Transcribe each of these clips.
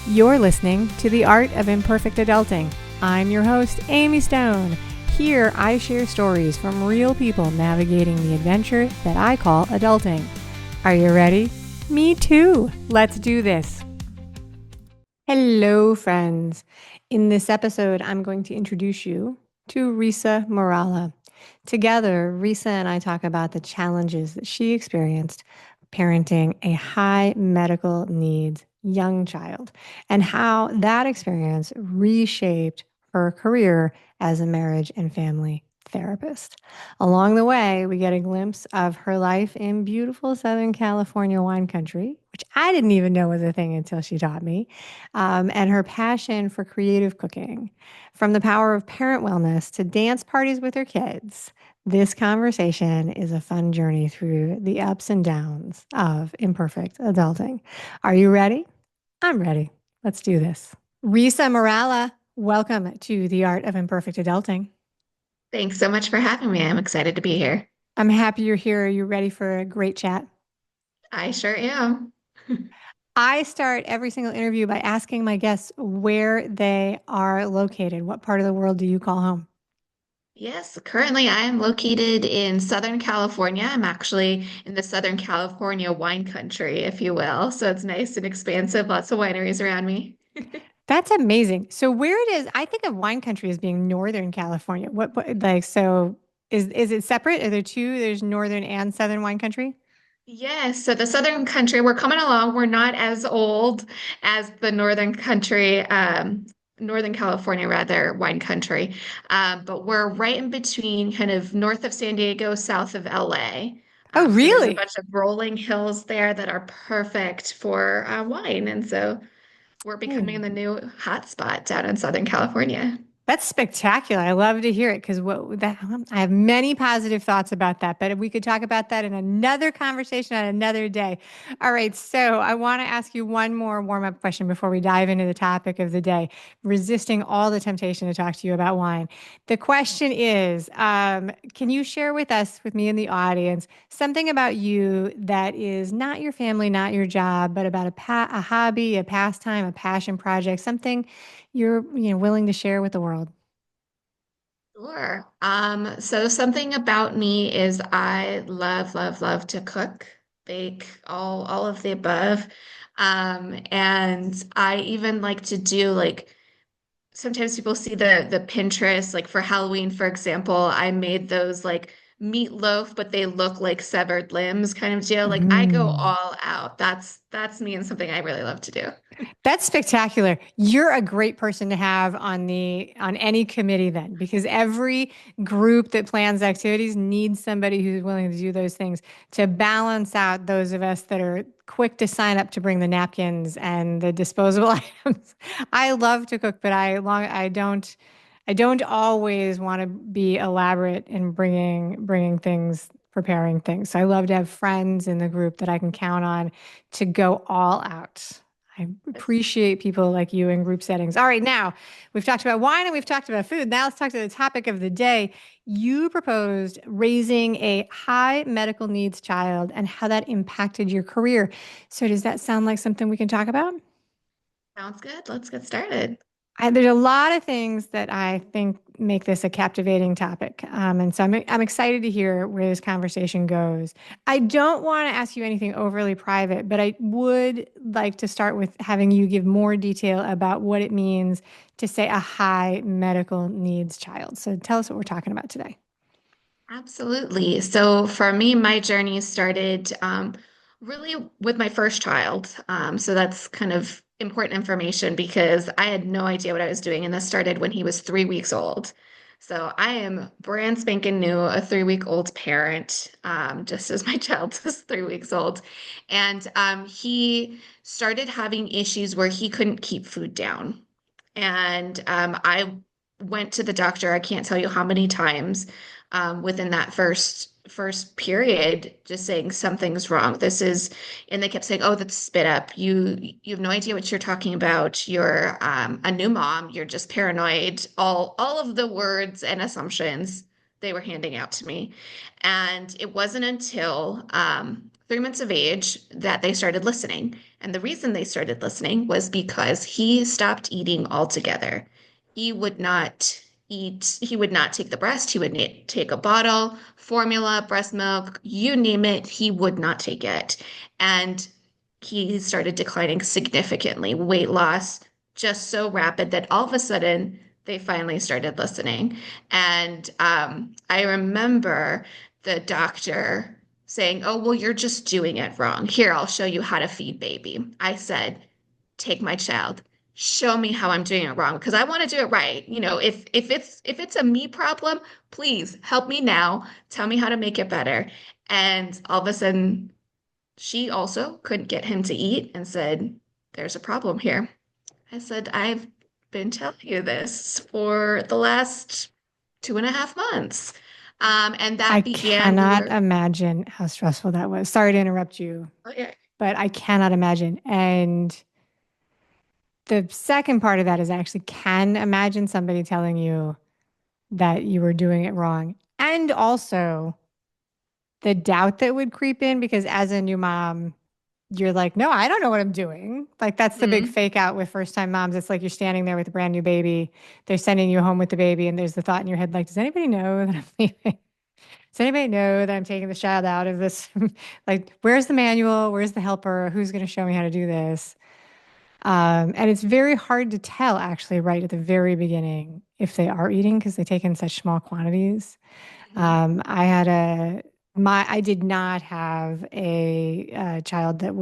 You're listening to The Art of Imperfect Adulting. I'm your host, Amy Stone. Here, I share stories from real people navigating the adventure that I call adulting. Are you ready? Me too. Let's do this. Hello, friends. In this episode, I'm going to introduce you to Reesa Morala. Together, Reesa and I talk about the challenges that she experienced parenting a high medical needs young child and how that experience reshaped her career as a marriage and family therapist. Along the way, we get a glimpse of her life in beautiful Southern California wine country, which I didn't even know was a thing until she taught me, and her passion for creative cooking. From the power of parent wellness to dance parties with her kids, this conversation is a fun journey through the ups and downs of imperfect adulting. Are you ready? I'm ready. Let's do this. Reesa Morala, welcome to the Art of Imperfect Adulting. Thanks so much for having me. I'm excited to be here. I'm happy you're here. Are you ready for a great chat? I sure am. I start every single interview by asking my guests where they are located. What part of the world do you call home? Yes, currently I am located in Southern California. I'm actually in the Southern California wine country, if you will. So it's nice and expansive, lots of wineries around me. That's amazing. So where it is, I think of wine country as being Northern California. What like so is it separate? Are there two? There's Northern and Southern wine country? Yes, so the Southern country, we're coming along. We're not as old as the Northern country, Northern California, rather, wine country. But we're right in between, kind of north of San Diego, south of LA. Oh, So there's a really? bunch of rolling hills there that are perfect for wine. And so we're becoming Hey. the new hotspot down in Southern California. That's spectacular. I love to hear it because what that I have many positive thoughts about that, but we could talk about that in another conversation on another day. All right, so I want to ask you one more warm-up question before we dive into the topic of the day, resisting all the temptation to talk to you about wine. The question is, can you share with us, with me in the audience, something about you that is not your family, not your job, but about a hobby, a pastime, a passion project, something you're willing to share with the world? Sure. So something about me is I love, love, love to cook, bake, all of the above. And I even like to do like sometimes people see the Pinterest, like for Halloween, for example, I made those like meatloaf, but they look like severed limbs kind of deal. Like I go Mm. all out. That's me and something I really love to do. That's spectacular. You're a great person to have on any committee then, because every group that plans activities needs somebody who's willing to do those things to balance out those of us that are quick to sign up to bring the napkins and the disposable items. I love to cook, but I don't always want to be elaborate in bringing things, preparing things. So I love to have friends in the group that I can count on to go all out. I That's appreciate people like you in group settings. All right, now we've talked about wine and we've talked about food. Now let's talk to the topic of the day. You proposed raising a high medical needs child and how that impacted your career. So does that sound like something we can talk about? sounds good. Let's get started. There's a lot of things that I think make this a captivating topic. And so I'm excited to hear where this conversation goes. I don't want to ask you anything overly private, but I would like to start with having you give more detail about what it means to say a high medical needs child. So tell us what we're talking about today. Absolutely. So for me, my journey started really with my first child. So that's kind of important information because I had no idea what I was doing, and this started when he was 3 weeks old. So I am brand spanking new, a 3 week old parent, just as my child was 3 weeks old. And he started having issues where he couldn't keep food down. And I went to the doctor, I can't tell you how many times within that first period, just saying something's wrong. This is, and they kept saying, "Oh, that's spit up. You have no idea what you're talking about. You're a new mom. You're just paranoid." All of the words and assumptions they were handing out to me, and it wasn't until 3 months of age that they started listening. And the reason they started listening was because he stopped eating altogether. He would not eat, he would not take the breast, he would take a bottle, formula, breast milk, you name it, he would not take it. And he started declining significantly, weight loss just so rapid that all of a sudden they finally started listening. And I remember the doctor saying, "Oh, well, you're just doing it wrong. Here, I'll show you how to feed baby." I said, "Take my child. Show me how I'm doing it wrong because I want to do it right. You know, if it's a me problem, please help me now. Tell me how to make it better." And all of a sudden, she also couldn't get him to eat and said, "There's a problem here." I said, "I've been telling you this for the last 2.5 months." And I that began cannot where, imagine how stressful that was. Sorry to interrupt you, okay. but I cannot imagine. And the second part of that is I actually can imagine somebody telling you that you were doing it wrong. And also the doubt that would creep in because as a new mom, you're like, no, I don't know what I'm doing. Like that's the big Mhm. fake out with first time moms. It's like you're standing there with a brand new baby. They're sending you home with the baby, and there's the thought in your head, like, does anybody know that I'm leaving? Does anybody know that I'm taking this child out of this? Like, where's the manual? Where's the helper? Who's going to show me how to do this? And it's very hard to tell actually right at the very beginning if they are eating because they take in such small quantities. Mhm. I had I did not have a, child that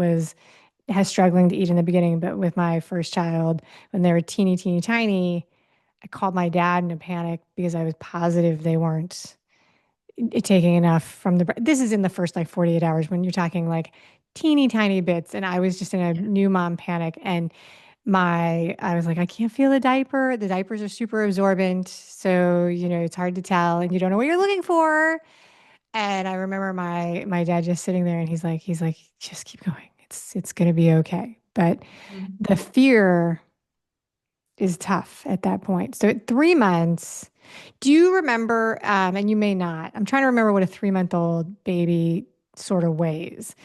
has struggling to eat in the beginning, but with my first child, when they were teeny, teeny, tiny, I called my dad in a panic because I was positive they weren't taking enough from this is in the first like 48 hours when you're talking like teeny tiny bits. And I was just in a Yeah. new mom panic. And I was like, I can't feel a diaper. The diapers are super absorbent. So, it's hard to tell and you don't know what you're looking for. And I remember my dad just sitting there and he's like, just keep going. It's gonna be okay. But Mhm. the fear is tough at that point. So at 3 months, do you remember, and you may not, I'm trying to remember what a 3 month old baby sort of weighs.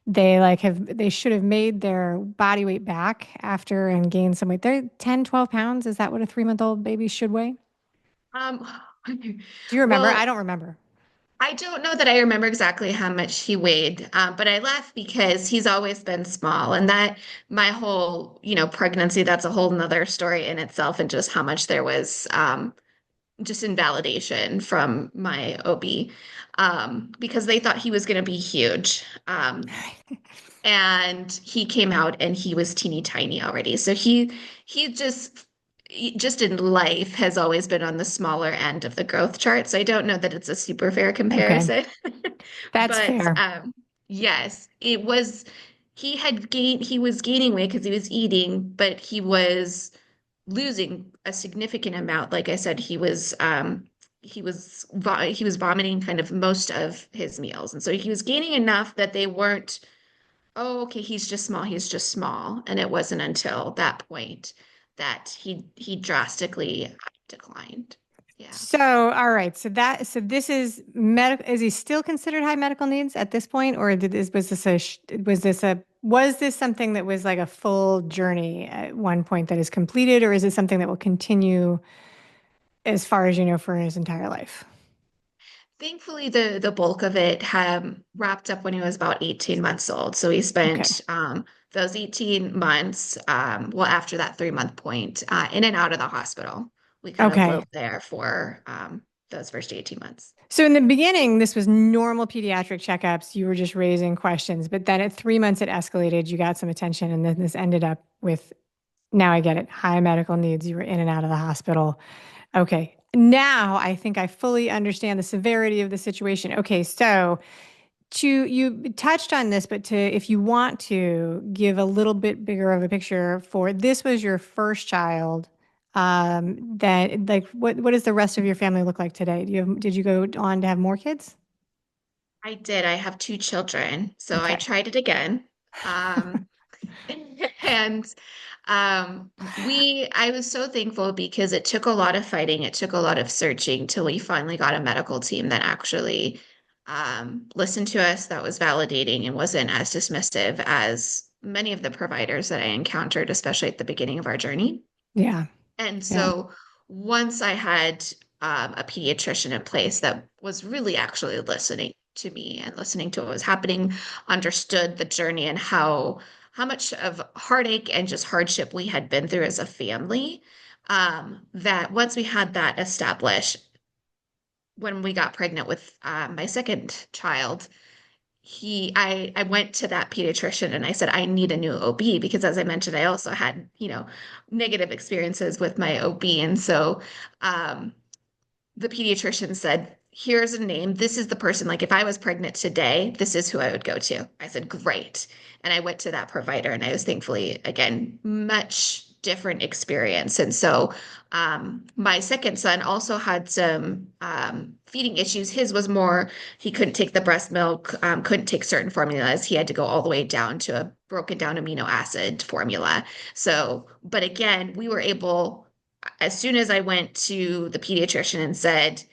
They should have made their body weight back after and gained some weight. They're 10, 12 pounds. Is that what a 3 month old baby should weigh? Um, Do you remember? I well, don't remember. I don't know that I remember exactly how much he weighed, but I laugh because he's always been small, and that my whole, pregnancy, that's a whole nother story in itself, and just how much there was just invalidation from my OB, because they thought he was going to be huge. And he came out and he was teeny tiny already. So he just in life has always been on the smaller end of the growth chart. So I don't know that it's a super fair Okay, comparison. that's But fair. yes, he was gaining weight because he was eating, but he was losing a significant amount. Like I said, he was vomiting kind of most of his meals. And so he was gaining enough that they weren't, "Oh, okay, he's just small." And it wasn't until that point that he drastically declined. Yeah. So, all right. So this is medical. Is he still considered high medical needs at this point, or was this something that was like a full journey at one point that is completed, or is it something that will continue as far as you know for his entire life? Thankfully, the bulk of it had wrapped up when he was about 18 months old. So he Okay. spent those 18 months, well, after that 3 month point, in and out of the hospital. We kind of Okay. lived there for those first 18 months. So in the beginning, this was normal pediatric checkups. You were just raising questions, but then at 3 months, it escalated. You got some attention, and then this ended up with, now I get it, high medical needs. You were in and out of the hospital. Okay. Now I think I fully understand the severity of the situation. Okay, so you touched on this, but if you want to give a little bit bigger of a picture for this was your first child, that like what does the rest of your family look like today? Did you go on to have more kids? I did. I have two children, so I Okay. tried it again. Um, and I was so thankful because it took a lot of fighting, it took a lot of searching till we finally got a medical team that actually listened to us, that was validating and wasn't as dismissive as many of the providers that I encountered, especially at the beginning of our journey. Yeah. And Yeah. so once I had a pediatrician in place that was really actually listening to me and listening to what was happening, understood the journey and how much of heartache and just hardship we had been through as a family, that once we had that established, when we got pregnant with my second child, I went to that pediatrician and I said, I need a new OB because as I mentioned, I also had, negative experiences with my OB. And so um, the pediatrician said, here's a name. This is the person. Like if I was pregnant today, this is who I would go to. I said, great. And I went to that provider and I was thankfully, again, much different experience. And so my second son also had some feeding issues. His was more, he couldn't take the breast milk, couldn't take certain formulas. He had to go all the way down to a broken down amino acid formula. So, but again, we were able, as soon as I went to the pediatrician and said,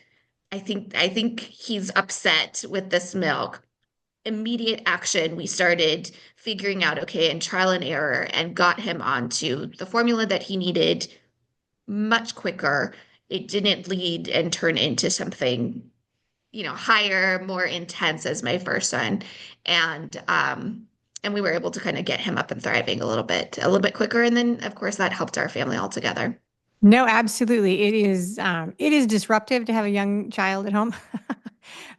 I think he's upset with this milk. Immediate action, we started figuring out, okay, and trial and error, and got him onto the formula that he needed much quicker. It didn't lead and turn into something, higher, more intense as my first son. And we were able to kind of get him up and thriving a little bit quicker. And then of course that helped our family altogether. No, absolutely. It is disruptive to have a young child at home.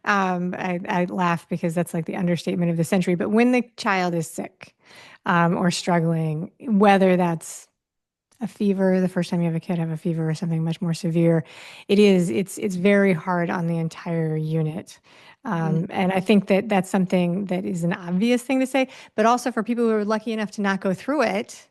I laugh because that's like the understatement of the century. But when the child is sick, or struggling, whether that's a fever, the first time you have a kid have a fever or something much more severe, it's very hard on the entire unit. Mhm. And I think that that's something that is an obvious thing to say, but also for people who are lucky enough to not go through it,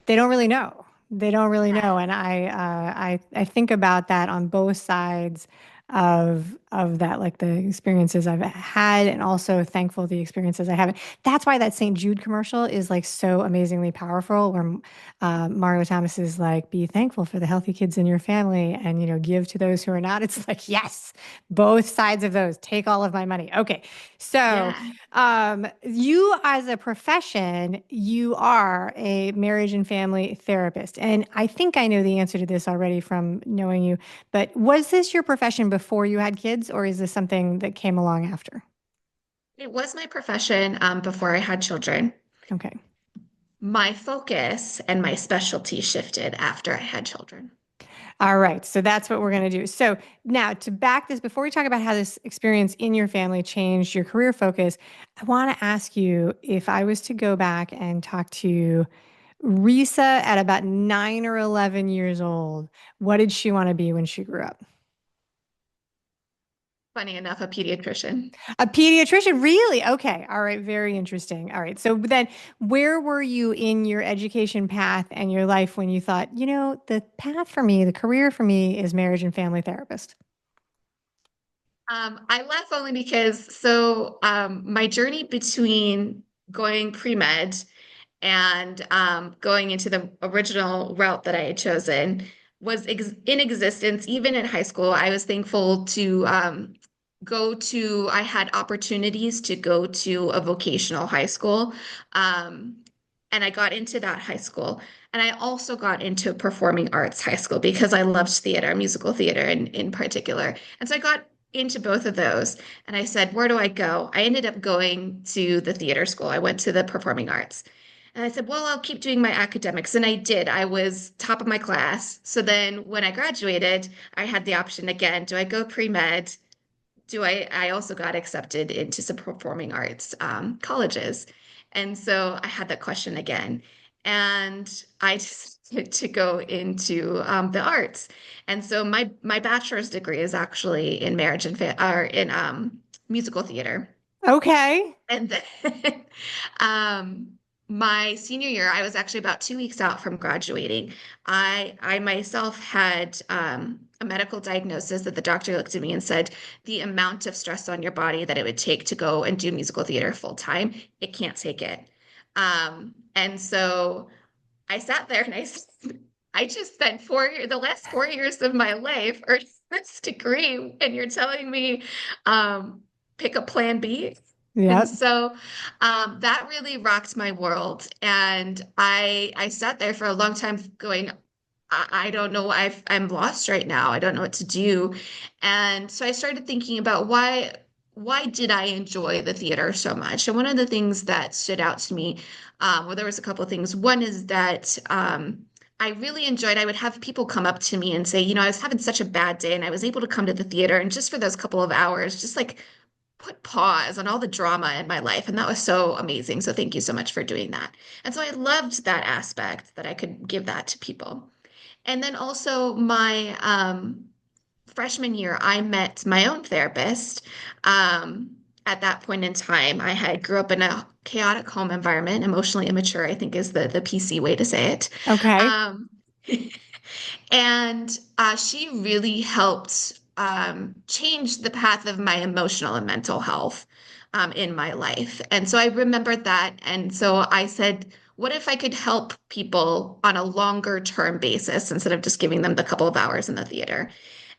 they don't really know. They don't really Yeah. know. And I think about that on both sides of that, like the experiences I've had, and also thankful the experiences I haven't. That's why that St. Jude commercial is like so amazingly powerful, where Mario Thomas is like, be thankful for the healthy kids in your family, and give to those who are not. It's like, yes, both sides of those. Take all of my money. Okay, so Yeah. you as a profession, you are a marriage and family therapist. And I think I know the answer to this already from knowing you, but was this your profession before you had kids, or is this something that came along after? It was my profession before I had children. Okay. My focus and my specialty shifted after I had children. All right. So that's what we're going to do. So now to back this, before we talk about how this experience in your family changed your career focus, I want to ask you, if I was to go back and talk to Risa at about 9 or 11 years old, what did she want to be when she grew up? Funny enough, a pediatrician. A pediatrician, really? Okay. All right. Very interesting. All right. So then, where were you in your education path and your life when you thought, the path for me, the career for me is marriage and family therapist? I laugh only because my journey between going pre-med and going into the original route that I had chosen was in existence even in high school. I was thankful to I had opportunities to go to a vocational high school. Um, and I got into that high school. And I also got into performing arts high school because I loved theater, musical theater in particular. And so I got into both of those. And I said, where do I go? I ended up going to the theater school. I went to the performing arts. And I said, well, I'll keep doing my academics. And I did. I was top of my class. So then when I graduated, I had the option again. Do I go pre-med? I also got accepted into some performing arts colleges. And so I had that question again. And I decided to go into the arts. And so my bachelor's degree is actually in marriage and or in musical theater. Okay. And then um, my senior year, I was actually about 2 weeks out from graduating. I myself had a medical diagnosis that the doctor looked at me and said, the amount of stress on your body that it would take to go and do musical theater full time, it can't take it. And so I sat there and I just spent the last 4 years of my life earning this degree, and you're telling me, pick a plan B? And Yep. so that really rocked my world. And I sat there for a long time going, I don't know. I'm lost right now. I don't know what to do. And so I started thinking about why did I enjoy the theater so much? And one of the things that stood out to me, well, there was a couple of things. One is that I really enjoyed, I would have people come up to me and say, I was having such a bad day and I was able to come to the theater and just for those couple of hours, just like put pause on all the drama in my life. And that was so amazing. So thank you so much for doing that. And so I loved that aspect that I could give that to people. And then also my freshman year, I met my own therapist. At that point in time, I had grew up in a chaotic home environment, emotionally immature, I think is the PC way to say it. Okay. Um, and she really helped change the path of my emotional and mental health in my life. And so I remembered that. And so I said, what if I could help people on a longer term basis instead of just giving them the couple of hours in the theater?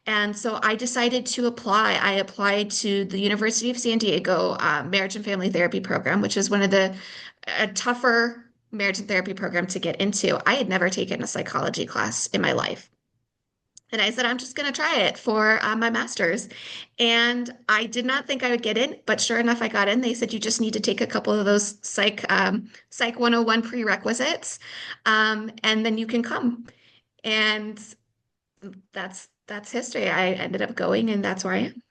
And so I decided to apply. I applied to the University of San Diego Marriage and Family Therapy program, which is one of the a tougher marriage and therapy program to get into. I had never taken a psychology class in my life. And I said, I'm just going to try it for my master's. And I did not think I would get in, but sure enough, I got in. They said, you just need to take a couple of those Psych 101 prerequisites, and then you can come. And that's history. I ended up going, and that's where I am.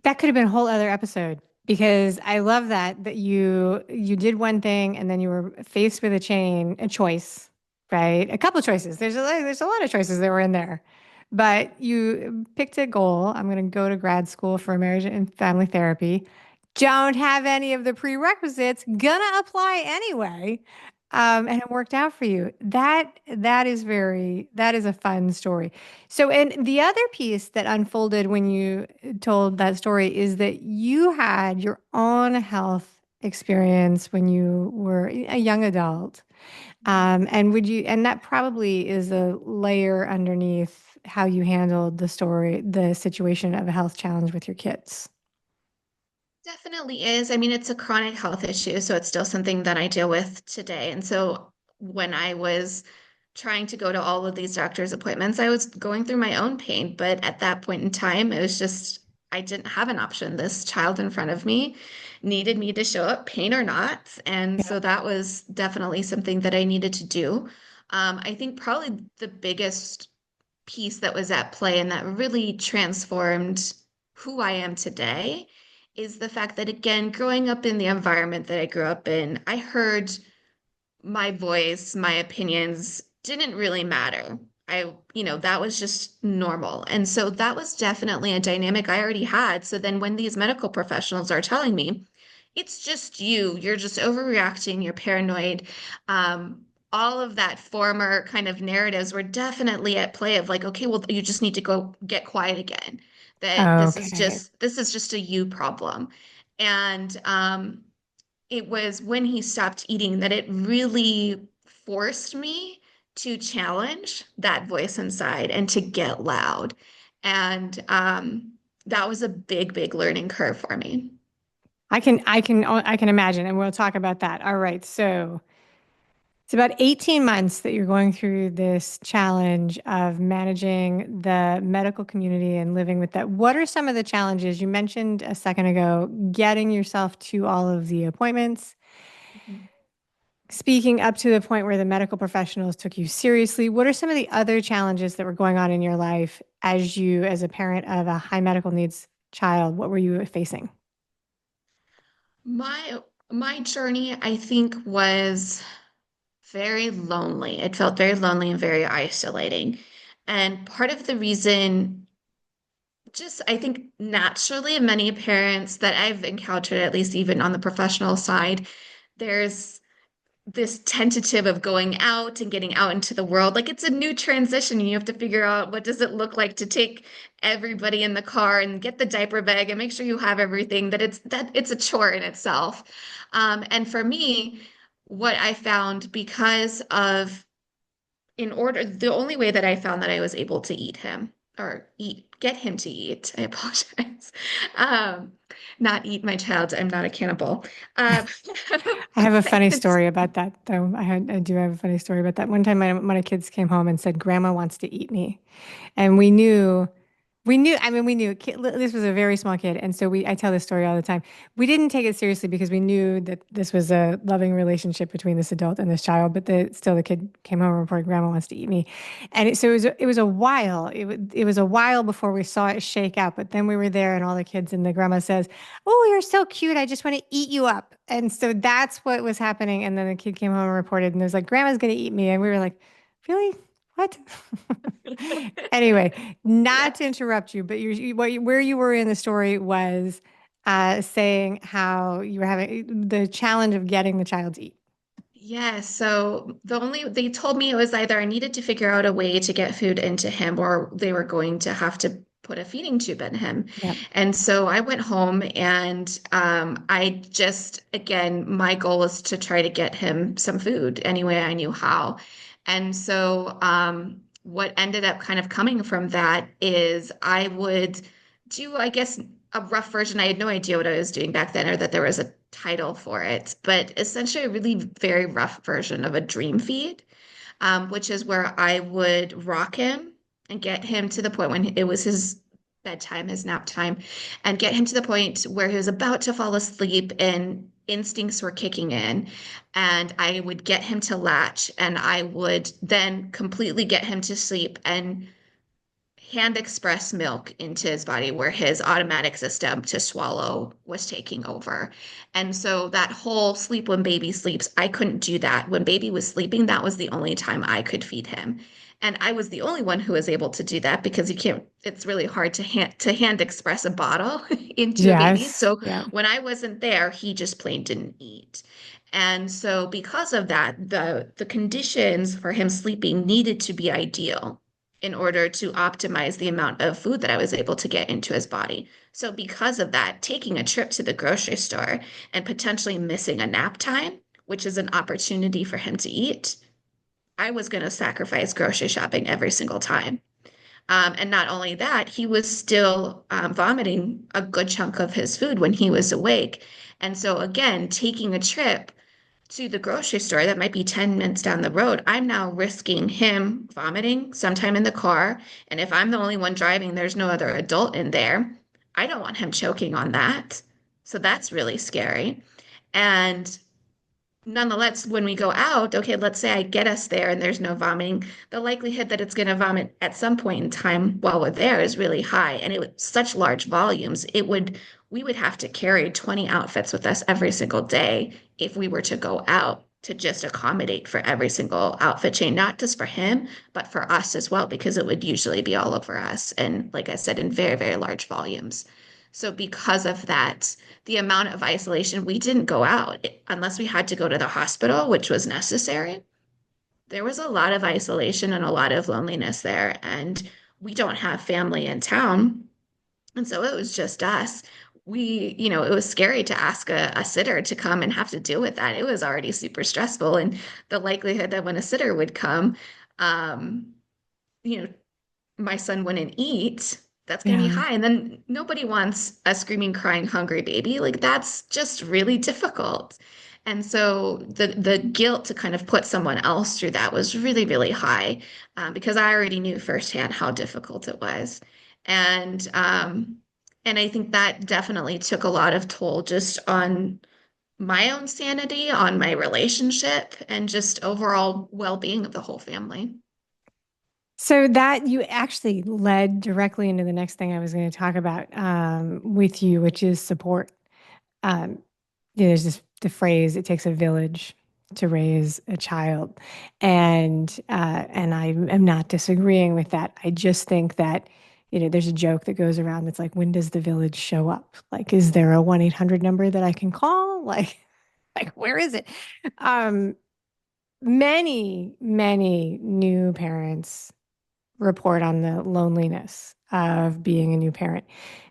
That could have been a whole other episode because I love that you did one thing and then you were faced with a choice, right? A couple of choices. There's a lot of choices that were in there. But you picked a goal. I'm going to go to grad school for marriage and family therapy. Don't have any of the prerequisites, gonna apply anyway. And it worked out for you. That is a fun story. So, and the other piece that unfolded when you told that story is that you had your own health experience when you were a young adult. And that probably is a layer underneath how you handled the situation of a health challenge with your kids. Definitely is. I mean, it's a chronic health issue, so it's still something that I deal with today. And so when I was trying to go to all of these doctor's appointments, I was going through my own pain. But at that point in time, it was just, I didn't have an option. This child in front of me needed me to show up, pain or not. And Yeah. so that was definitely something that I needed to do. I think probably the biggest piece that was at play and that really transformed who I am today is the fact that, again, growing up in the environment that I grew up in, I heard my voice, my opinions didn't really matter. That was just normal. And so that was definitely a dynamic I already had. So then when these medical professionals are telling me, it's just you're just overreacting, you're paranoid. All of that former kind of narratives were definitely at play of like, okay, well, you just need to go get quiet again. That Okay. this is just a you problem. And it was when he stopped eating that it really forced me to challenge that voice inside and to get loud. And that was a big, big learning curve for me. I can imagine, and we'll talk about that. All right. So it's about 18 months that you're going through this challenge of managing the medical community and living with that. What are some of the challenges you mentioned a second ago, getting yourself to all of the appointments? Mhm. Speaking up to the point where the medical professionals took you seriously, what are some of the other challenges that were going on in your life as a parent of a high medical needs child? What were you facing? My my journey, I think, was very lonely. It felt very lonely and very isolating. And part of the reason, just I think naturally, many parents that I've encountered, at least even on the professional side, there's this tentative of going out and getting out into the world. Like it's a new transition. And you have to figure out what does it look like to take everybody in the car and get the diaper bag and make sure you have everything, that it's a chore in itself. And for me, what I found the only way that I found that I was able to eat him or get him to eat. I apologize. Um, Not eat my child. I'm not a cannibal. Um, I have a funny but story about that, though. I do have a funny story about that. One time, my kids came home and said, "Grandma wants to eat me," and I mean, we knew this was a very small kid. And so I tell this story all the time. We didn't take it seriously because we knew that this was a loving relationship between this adult and this child. But still the kid came home and reported, Grandma wants to eat me. And it was a while. It was a while before we saw it shake out. But then we were there and all the kids and the grandma says, "Oh, you're so cute. I just want to eat you up." And so that's what was happening. And then the kid came home and reported, and it was like, "Grandma's going to eat me." And we were like, "Really? What?" Anyway, not yeah. to interrupt you, but where you were in the story was saying how you were having the challenge of getting the child to eat. Yeah, so they told me it was either I needed to figure out a way to get food into him or they were going to have to put a feeding tube in him. Yep. And so I went home and I just, again, my goal was to try to get him some food any way I knew how. And so what ended up kind of coming from that is I would do, I guess, a rough version. I had no idea what I was doing back then or that there was a title for it, but essentially a really very rough version of a dream feed, which is where I would rock him and get him to the point when it was his bedtime, his nap time, and get him to the point where he was about to fall asleep and instincts were kicking in. And I would get him to latch and I would then completely get him to sleep and hand express milk into his body where his automatic system to swallow was taking over. And so that whole sleep when baby sleeps, I couldn't do that. When baby was sleeping, that was the only time I could feed him. And I was the only one who was able to do that because you can't, it's really hard to hand express a bottle into a baby. Yes. So Yeah. when I wasn't there, he just plain didn't eat. And so because of that, the conditions for him sleeping needed to be ideal in order to optimize the amount of food that I was able to get into his body. So, because of that, taking a trip to the grocery store and potentially missing a nap time, which is an opportunity for him to eat, I was going to sacrifice grocery shopping every single time. And not only that, he was still vomiting a good chunk of his food when he was awake. And so, again, taking a trip to the grocery store that might be 10 minutes down the road, I'm now risking him vomiting sometime in the car. And if I'm the only one driving, there's no other adult in there. I don't want him choking on that. So that's really scary. And nonetheless, when we go out, okay, let's say I get us there and there's no vomiting, the likelihood that it's going to vomit at some point in time while we're there is really high. And it would such large volumes, we would have to carry 20 outfits with us every single day if we were to go out to just accommodate for every single outfit chain, not just for him, but for us as well, because it would usually be all over us. And like I said, in very, very large volumes. So because of that, the amount of isolation, we didn't go out unless we had to go to the hospital, which was necessary. There was a lot of isolation and a lot of loneliness there. And we don't have family in town. And so it was just us. It was scary to ask a sitter to come and have to deal with that. It was already super stressful. And the likelihood that when a sitter would come, um, you know, my son wouldn't eat, that's going to be Yeah. high. And then nobody wants a screaming, crying, hungry baby. Like that's just really difficult. And so the guilt to kind of put someone else through that was really, really high because I already knew firsthand how difficult it was. And and I think that definitely took a lot of toll just on my own sanity, on my relationship, and just overall well-being of the whole family. So that you actually led directly into the next thing I was going to talk about with you, which is support. Um, there's the phrase, "It takes a village to raise a child," and I am not disagreeing with that. I just think that there's a joke that goes around that's like, when does the village show up? Like, is there a 1-800 number that I can call? Like where is it? Um, many new parents report on the loneliness of being a new parent.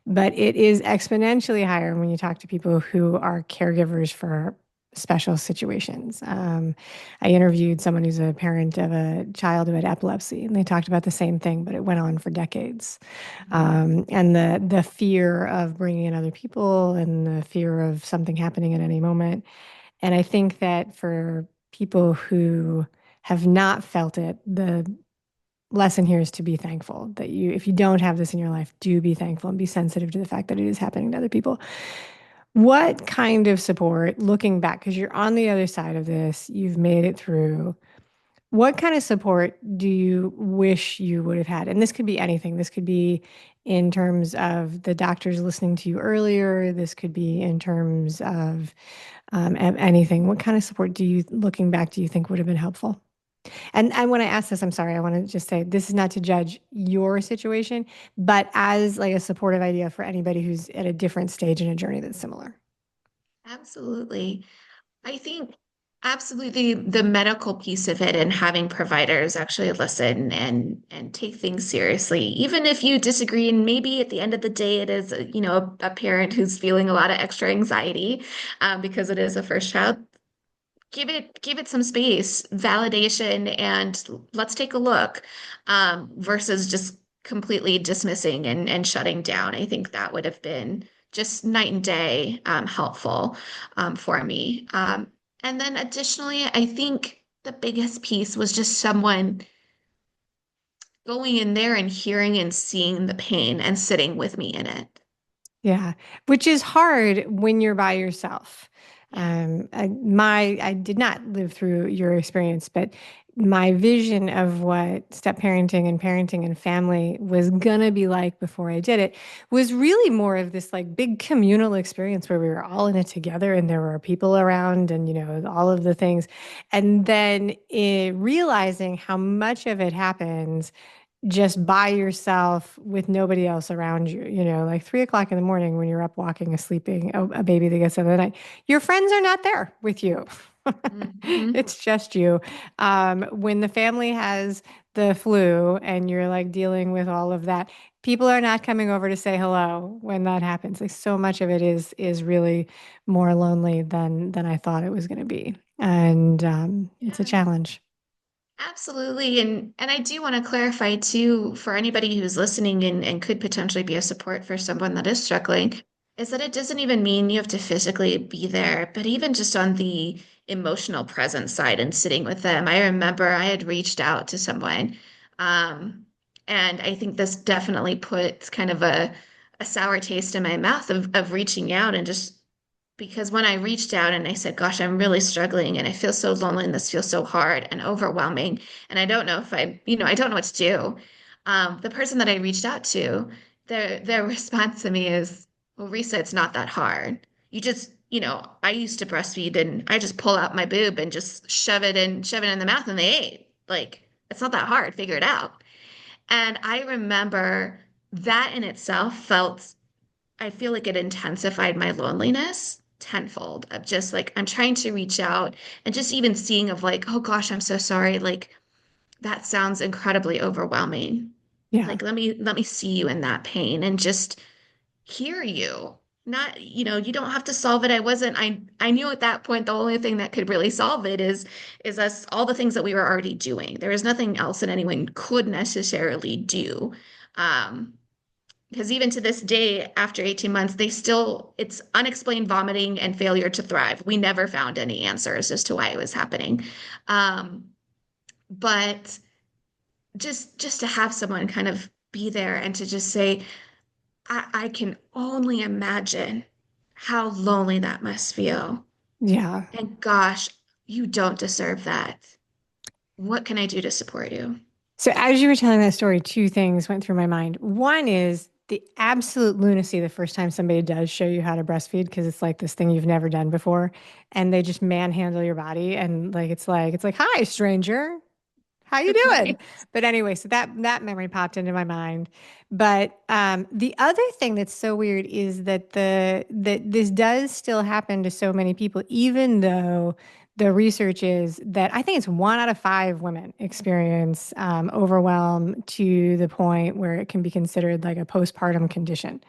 But it is exponentially higher when you talk to people who are caregivers for special situations. I interviewed someone who's a parent of a child who had epilepsy, and they talked about the same thing, but it went on for decades. And the fear of bringing in other people, and the fear of something happening at any moment. And I think that for people who have not felt it, the lesson here is to be thankful that you, if you don't have this in your life, do be thankful and be sensitive to the fact that it is happening to other people. What kind of support, looking back, because you're on the other side of this, you've made it through, what kind of support do you wish you would have had? And this could be anything. This could be in terms of the doctors listening to you earlier. This could be in terms of anything. What kind of support do you, looking back, do you think would have been helpful? And when I ask this, I'm sorry, I want to just say this is not to judge your situation, but as like a supportive idea for anybody who's at a different stage in a journey that's similar. Absolutely. I think absolutely the medical piece of it and having providers actually listen and take things seriously, even if you disagree, and maybe at the end of the day it is a parent who's feeling a lot of extra anxiety because it is a first child. Give it some space, validation, and let's take a look, versus just completely dismissing and shutting down. I think that would have been just night and day helpful for me. And then additionally, I think the biggest piece was just someone going in there and hearing and seeing the pain and sitting with me in it. Yeah, which is hard when you're by yourself. Yeah. I did not live through your experience, but my vision of what step parenting and parenting and family was gonna be like before I did it was really more of this like big communal experience where we were all in it together and there were people around and all of the things. And then realizing how much of it happens just by yourself with nobody else around you, like 3 o'clock in the morning when you're up walking a baby that gets up in the night, your friends are not there with you. Hmm. It's just you. When the family has the flu and you're like dealing with all of that, people are not coming over to say hello when that happens. Like so much of it is really more lonely than I thought it was going to be. And it's a Yes. challenge. Absolutely. And I do want to clarify too, for anybody who's listening and could potentially be a support for someone that is struggling, is that it doesn't even mean you have to physically be there, but even just on the emotional presence side and sitting with them. I remember I had reached out to someone, um, and I think this definitely put kind of a sour taste in my mouth of reaching out and just because when I reached out and I said, gosh, I'm really struggling and I feel so lonely and this feels so hard and overwhelming. And I don't know if I don't know what to do. The person that I reached out to, their response to me is, well, Risa, it's not that hard. You just, I used to breastfeed and I just pull out my boob and just shove it in the mouth and they ate. Like, it's not that hard. Figure it out. And I remember that in itself I feel like it intensified my loneliness tenfold of just like I'm trying to reach out and just even seeing of like, oh gosh, I'm so sorry. Like that sounds incredibly overwhelming. Yeah. Like let me see you in that pain and just hear you. Not, you don't have to solve it. I knew at that point the only thing that could really solve it is us all the things that we were already doing. There is nothing else that anyone could necessarily do. Um, because even to this day, after 18 months, it's unexplained vomiting and failure to thrive. We never found any answers as to why it was happening. Um, but just to have someone kind of be there and to just say, I can only imagine how lonely that must feel. Yeah. And gosh, you don't deserve that. What can I do to support you? So as you were telling that story, two things went through my mind. One is the absolute lunacy the first time somebody does show you how to breastfeed because it's like this thing you've never done before, and they just manhandle your body and like, hi, stranger. How you doing? Right. But anyway, so that memory popped into my mind. But the other thing that's so weird is that this does still happen to so many people, even though the research is that I think it's 1 out of 5 women experience overwhelm to the point where it can be considered like a postpartum condition.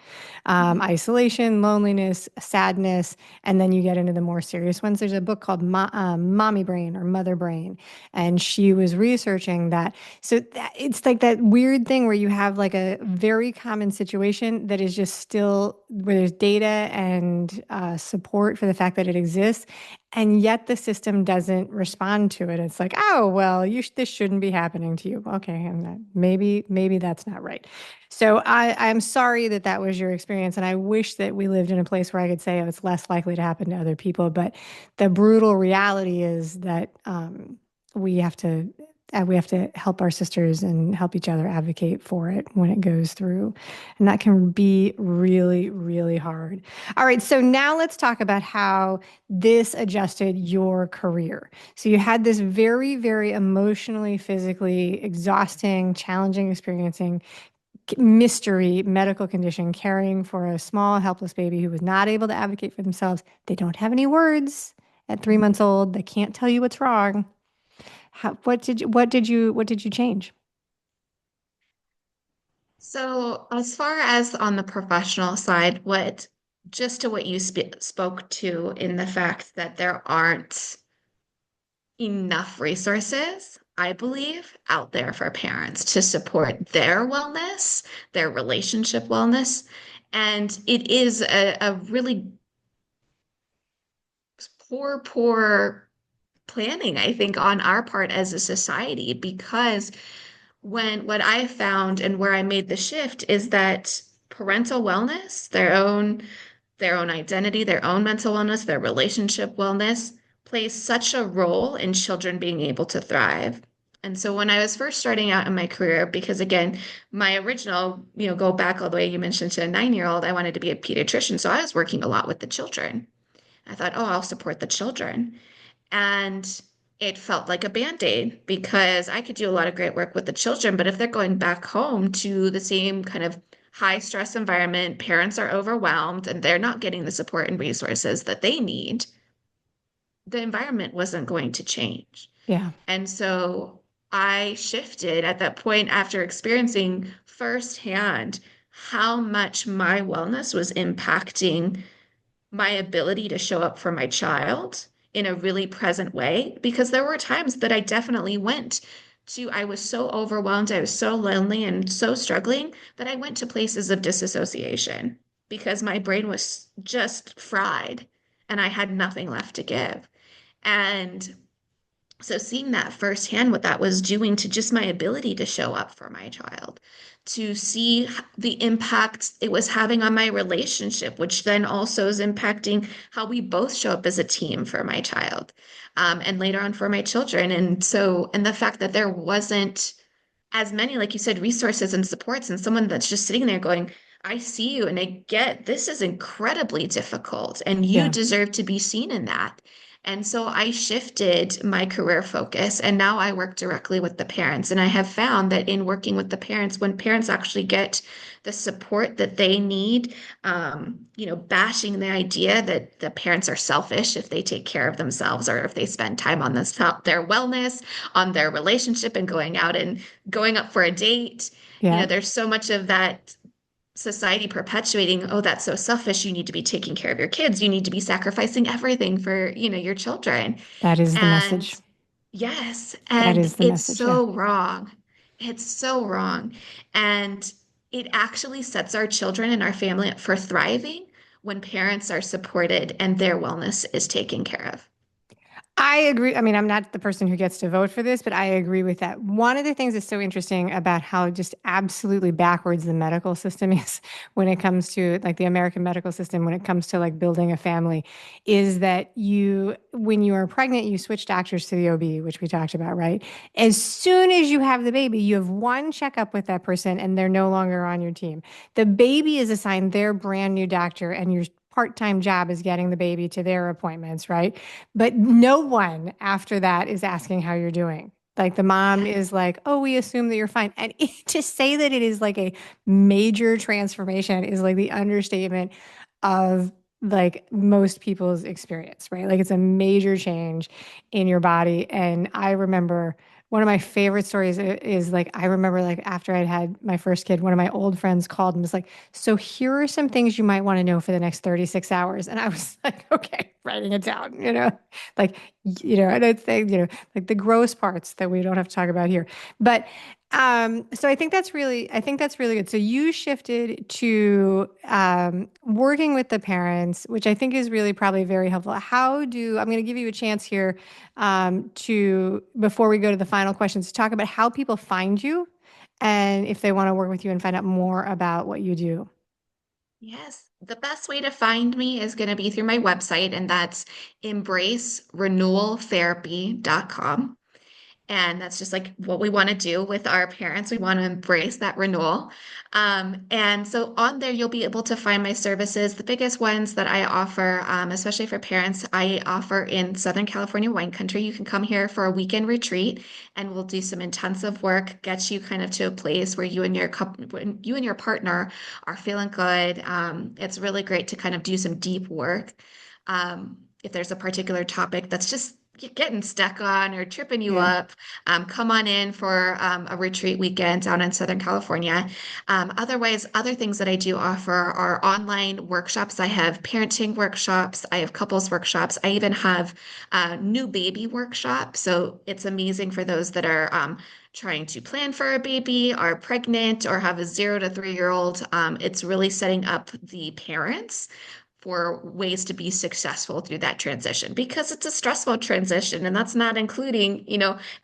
Mhm. Isolation, loneliness, sadness, and then you get into the more serious ones. There's a book called Mommy Brain or Mother Brain, and she was researching that. So it's like that weird thing where you have like a very common situation that is just still where there's data and support for the fact that it exists, and yet the system doesn't respond to it. It's like, oh, well, this shouldn't be happening to you. Okay, and maybe that's not right. So I'm sorry that that was your experience, and I wish that we lived in a place where I could say, oh, it's less likely to happen to other people. But the brutal reality is that we have to we have to help our sisters and help each other advocate for it when it goes through, and that can be really, really hard. All right, so now let's talk about how this adjusted your career. So you had this very, very emotionally, physically exhausting, challenging experiencing mystery medical condition, caring for a small, helpless baby who was not able to advocate for themselves. They don't have any words at 3 months old. They can't tell you what's wrong. What did you change? So, as far as on the professional side, just to what you spoke to in the fact that there aren't enough resources, I believe, out there for parents to support their wellness, their relationship wellness. And it is a really poor planning, I think, on our part as a society, because what I found and where I made the shift is that parental wellness, their own identity, their own mental wellness, their relationship wellness plays such a role in children being able to thrive. And so when I was first starting out in my career, because again, my original, go back all the way you mentioned to a 9-year-old, I wanted to be a pediatrician. So I was working a lot with the children. I thought, oh, I'll support the children. And it felt like a band-aid because I could do a lot of great work with the children, but if they're going back home to the same kind of high stress environment, parents are overwhelmed and they're not getting the support and resources that they need, the environment wasn't going to change. Yeah. And so I shifted at that point after experiencing firsthand how much my wellness was impacting my ability to show up for my child in a really present way, because there were times that I definitely I was so overwhelmed, I was so lonely and so struggling that I went to places of disassociation because my brain was just fried and I had nothing left to give. And so seeing that firsthand, what that was doing to just my ability to show up for my child, to see the impact it was having on my relationship, which then also is impacting how we both show up as a team for my child, and later on for my children. And the fact that there wasn't as many, like you said, resources and supports, and someone that's just sitting there going, I see you and I get this is incredibly difficult, and you Yeah. deserve to be seen in that. And so I shifted my career focus, and now I work directly with the parents. And I have found that in working with the parents, when parents actually get the support that they need, bashing the idea that the parents are selfish if they take care of themselves or if they spend time on their wellness, on their relationship, and going out and going up for a date. Yeah. There's so much of that society perpetuating, oh, that's so selfish. You need to be taking care of your kids. You need to be sacrificing everything for, your children. That is the And message. yes, That and is the it's message. Yeah. so wrong. It's so wrong. And it actually sets our children and our family up for thriving when parents are supported and their wellness is taken care of. I agree. I mean, I'm not the person who gets to vote for this, but I agree with that. One of the things that's so interesting about how just absolutely backwards the medical system is when it comes to like the American medical system, when it comes to like building a family, is that when you are pregnant, you switch doctors to the OB, which we talked about, right? As soon as you have the baby, you have one checkup with that person and they're no longer on your team. The baby is assigned their brand new doctor, and your part-time job is getting the baby to their appointments, right? But no one after that is asking how you're doing. Like the mom Yeah. is like, oh, we assume that you're fine. And to say that it is like a major transformation is like the understatement of like most people's experience, right? Like it's a major change in your body. And I remember one of my favorite stories is like, I remember like after I'd had my first kid, one of my old friends called and was like, so here are some things you might want to know for the next 36 hours. And I was like, okay, writing it down, like, and it's, like the gross parts that we don't have to talk about here. But so I think that's really good. So you shifted to working with the parents, which I think is really probably very helpful. I'm going to give you a chance here before we go to the final questions, to talk about how people find you and if they want to work with you and find out more about what you do. Yes, the best way to find me is going to be through my website, and that's embracerenewaltherapy.com. And that's just like what we want to do with our parents. We want to embrace that renewal. And so on there, you'll be able to find my services. The biggest ones that I offer, especially for parents, I offer in Southern California wine country. You can come here for a weekend retreat and we'll do some intensive work, get you kind of to a place where you and your couple, when you and your partner are feeling good. It's really great to kind of do some deep work. If there's a particular topic that's just getting stuck on or tripping you Yeah, up, come on in for a retreat weekend down in Southern California. Otherwise, other things that I do offer are online workshops. I have parenting workshops, I have couples workshops, I even have new baby workshops. So it's amazing for those that are trying to plan for a baby, are pregnant, or have a 0 to 3 year old. It's really setting up the parents for ways to be successful through that transition because it's a stressful transition and that's not including,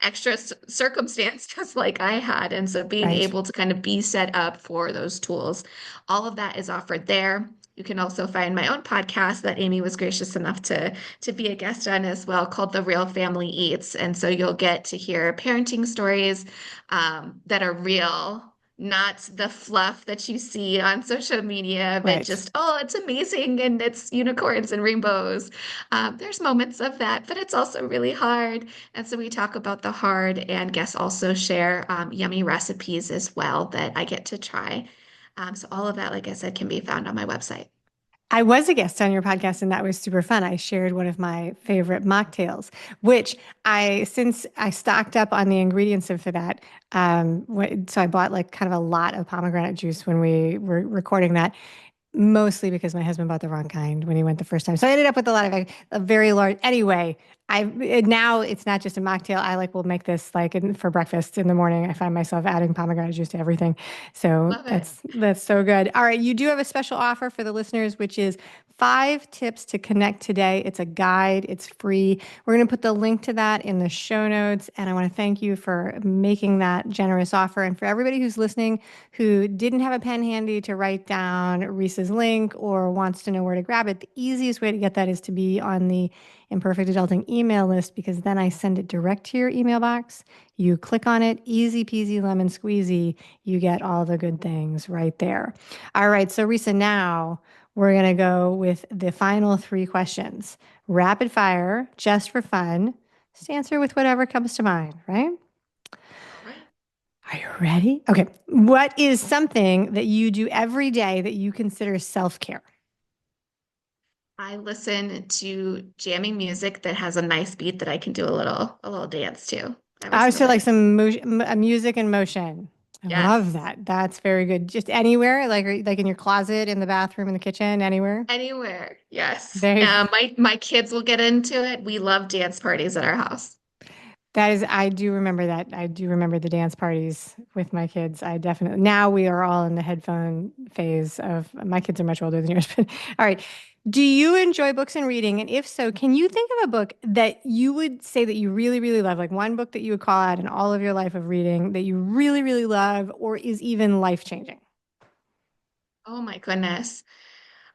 extra circumstances like I had. And so being right. able to kind of be set up for those tools, all of that is offered there. You can also find my own podcast that Amy was gracious enough to be a guest on as well, called The Real Family Eats. And so you'll get to hear parenting stories that are real, not the fluff that you see on social media of it Right. just, oh, it's amazing and it's unicorns and rainbows. There's moments of that, but it's also really hard. And so we talk about the hard, and guests also share yummy recipes as well that I get to try. So all of that, like I said, can be found on my website. I was a guest on your podcast and that was super fun. I shared one of my favorite mocktails, which since I stocked up on the ingredients for that, so I bought like kind of a lot of pomegranate juice when we were recording that. Mostly because my husband bought the wrong kind when he went the first time. So I ended up with a lot of a very large. Anyway, now it's not just a mocktail. I like will make this like for breakfast in the morning. I find myself adding pomegranate juice to everything. So Love it. that's so good. All right, you do have a special offer for the listeners, which is 5 tips to connect today. It's a guide. It's free. We're going to put the link to that in the show notes. And I want to thank you for making that generous offer. And for everybody who's listening who didn't have a pen handy to write down Reese's link or wants to know where to grab it, the easiest way to get that is to be on the Imperfect Adulting email list because then I send it direct to your email box. You click on it, easy peasy lemon squeezy. You get all the good things right there. All right, so Reesa, now we're going to go with the final 3 questions. Rapid fire, just for fun. Just answer with whatever comes to mind, right? All right. Are you ready? Okay. What is something that you do every day that you consider self-care? I listen to jamming music that has a nice beat that I can do a little dance to every I single also like day. some music and motion. I love Yes. that. That's very good. Just anywhere, like in your closet, in the bathroom, in the kitchen, anywhere. Anywhere. Yes. There you go. My kids will get into it. We love dance parties at our house. That is, I do remember that. I do remember the dance parties with my kids. I definitely, now we are all in the headphone phase of, my kids are much older than yours, but all right. Do you enjoy books and reading? And if so, can you think of a book that you would say that you really, really love? Like one book that you would call out in all of your life of reading that you really, really love or is even life changing? Oh my goodness.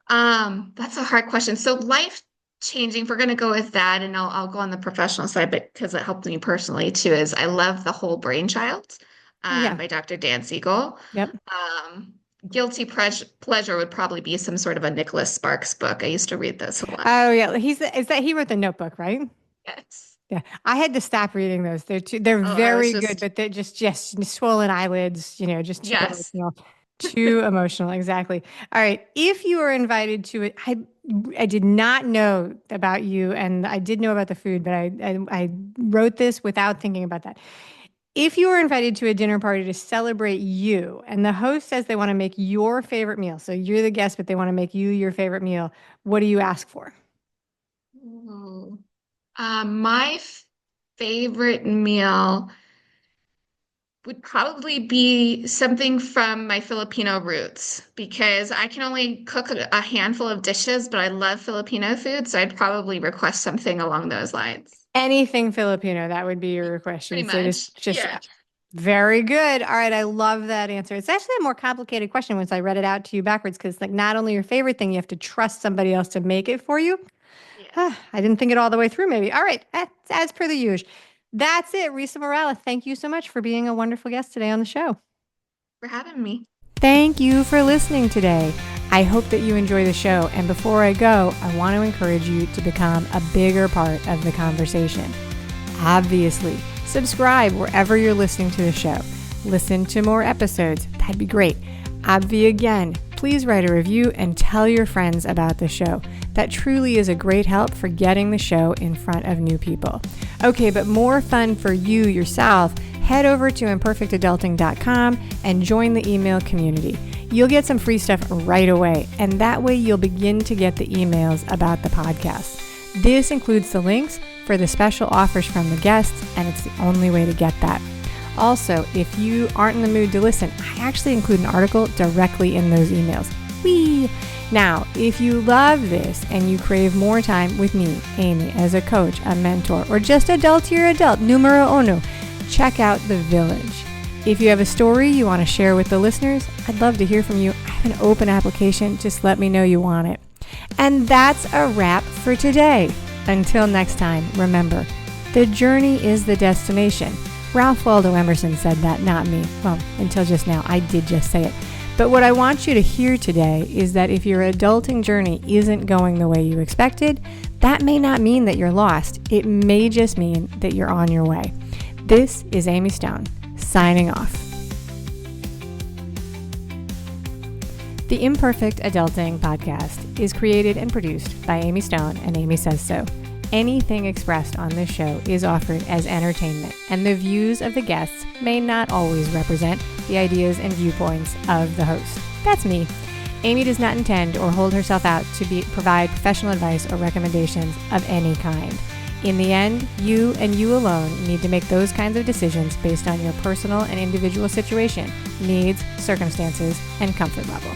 That's a hard question. So life changing, if we're going to go with that, and I'll go on the professional side, but because it helped me personally too, is I love The Whole Brain Child Oh, yeah. by Dr. Dan Siegel. Yep. Um, Guilty Pleasure would probably be some sort of a Nicholas Sparks book. I used to read those a lot. Oh, yeah. Is that he wrote the Notebook, right? Yes. Yeah, I had to stop reading those. They're Oh, I was very good, just, but they're just swollen eyelids, just too yes. emotional. Too emotional, exactly. All right. If you are invited to it, I did not know about you, and I did know about the food, but I wrote this without thinking about that. If you were invited to a dinner party to celebrate you, and the host says they want to make your favorite meal, so you're the guest, but they want to make you your favorite meal, what do you ask for? Ooh. My favorite meal would probably be something from my Filipino roots because I can only cook a handful of dishes, but I love Filipino food, so I'd probably request something along those lines. Anything Filipino, that would be your request. You Pretty would say this much. just Yeah. very good. All right, I love that answer. It's actually a more complicated question once I read it out to you backwards because, like, not only your favorite thing, you have to trust somebody else to make it for you. Yes. I didn't think it all the way through, maybe. All right, as per the usual. That's it, Reesa Morala. Thank you so much for being a wonderful guest today on the show. For having me. Thank you for listening today. I hope that you enjoy the show. And before I go, I want to encourage you to become a bigger part of the conversation. Obviously, subscribe wherever you're listening to the show. Listen to more episodes. That'd be great. Obvi again, please write a review and tell your friends about the show. That truly is a great help for getting the show in front of new people. Okay, but more fun for you yourself, head over to imperfectadulting.com and join the email community. You'll get some free stuff right away, and that way you'll begin to get the emails about the podcast. This includes the links for the special offers from the guests, and it's the only way to get that. Also, if you aren't in the mood to listen, I actually include an article directly in those emails. Whee! Now, if you love this and you crave more time with me, Amy, as a coach, a mentor, or just adultier adult, numero uno, check out The Village. If you have a story you want to share with the listeners, I'd love to hear from you. I have an open application. Just let me know you want it. And that's a wrap for today. Until next time, remember, the journey is the destination. Ralph Waldo Emerson said that, not me. Well, until just now, I did just say it. But what I want you to hear today is that if your adulting journey isn't going the way you expected, that may not mean that you're lost. It may just mean that you're on your way. This is Amy Stone, signing off. The Imperfect Adulting podcast is created and produced by Amy Stone and Amy Says So. Anything expressed on this show is offered as entertainment, and the views of the guests may not always represent the ideas and viewpoints of the host. That's me. Amy does not intend or hold herself out to provide professional advice or recommendations of any kind. In the end, you and you alone need to make those kinds of decisions based on your personal and individual situation, needs, circumstances, and comfort level.